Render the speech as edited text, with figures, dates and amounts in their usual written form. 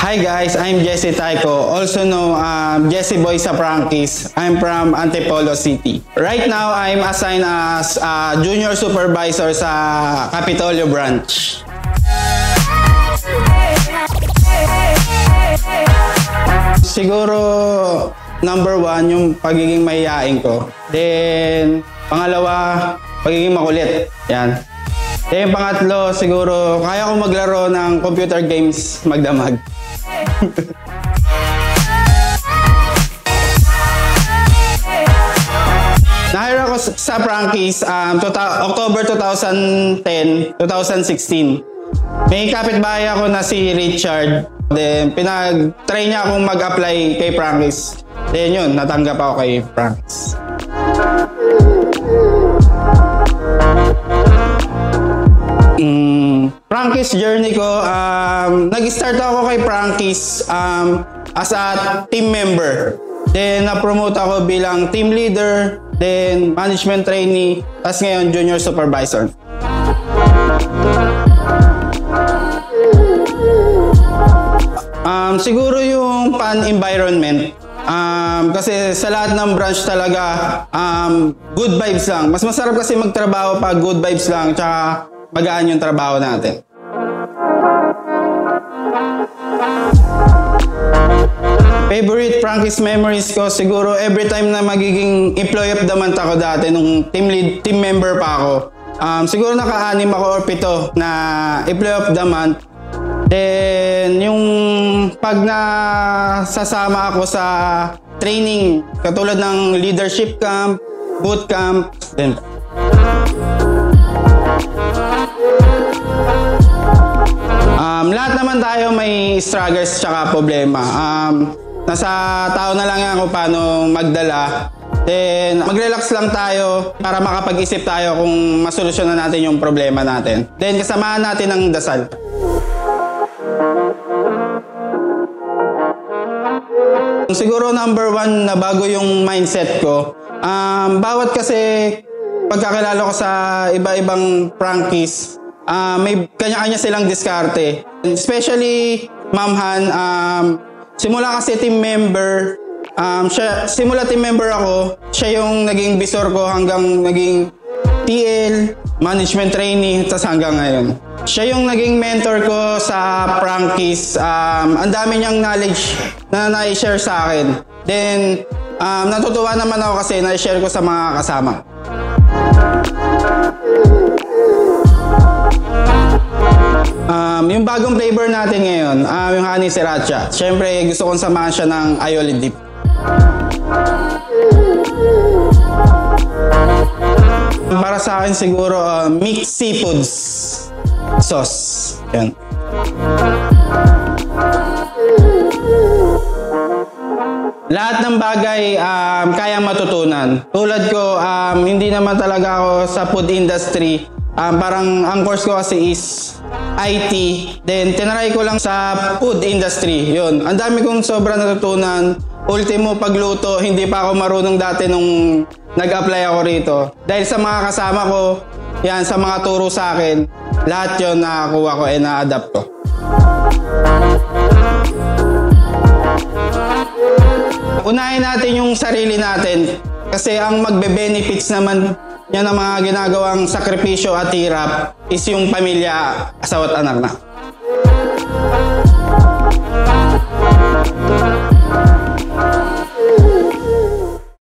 Hi guys, I'm Jesse Taiko, also known Jesse Boy sa Prankies. I'm from Antipolo City. Right now, I'm assigned as junior supervisor sa Capitolio branch. Siguro number 1 yung pagiging mahihain ko. Then pangalawa, pagiging makulit. Yan. Then pangatlo, siguro kaya ko maglaro ng computer games magdamag. Na-hire ako sa Prankies October 2010, 2016. May kapitbahay ako na si Richard. Then pinag-try niya akong mag-apply kay Prankies. Then yun, natanggap ako kay Prankies. Prankies journey ko, nag-start ako kay Prankies as a team member. Then na-promote ako bilang team leader, then management trainee, tapos ngayon junior supervisor. Siguro yung environment. Kasi sa lahat ng branch talaga, good vibes lang. Mas masarap kasi magtrabaho pag good vibes lang, tsaka magaan yung trabaho natin. Favorite Prankies memories ko, siguro every time na magiging employee of the month ako dati, nung team member pa ako. Siguro naka-6 ako or 7 na employee of the month. Then, yung pag nasasama ako sa training, katulad ng leadership camp, boot camp, then lahat naman tayo may struggles tsaka problema. Nasa tao na lang yan kung paano magdala. Then, mag-relax lang tayo para makapag-isip tayo kung masolusyonan natin yung problema natin. Then, kasamahan natin ang dasal. Siguro number 1 na bago yung mindset ko. Bawat kasi pagkakilala ko sa iba-ibang Prankies, may kanya-kanya silang diskarte. Especially Ma'am Han, simula kasi team member, simula team member ako, siya yung naging bisor ko hanggang naging TL, management trainee, tas hanggang ngayon. Siya yung naging mentor ko sa Prankies. Ang dami niyang knowledge na na-share sa akin. Then, natutuwa naman ako kasi na-share ko sa mga kasama. Yung bagong flavor natin ngayon, yung honey sriracha. Siyempre, gusto kong samahan siya ng aioli dip. Para sa akin siguro, mixed seafoods sauce. Yan. Lahat ng bagay kayang matutunan. Tulad ko, hindi naman talaga ako sa food industry. Parang ang course ko kasi is IT. Then, tinry ko lang sa food industry. Yun. Ang dami kong sobrang natutunan. Ultimo, pagluto, hindi pa ako marunong dati nung nag-apply ako rito. Dahil sa mga kasama ko, yan, sa mga turo sa akin, lahat yun nakakuha ko and na-adapt ko. Unahin natin yung sarili natin. Kasi ang magbe-benefits naman yan ang mga ginagawang sakripisyo at hirap is yung pamilya, asawa at anak na.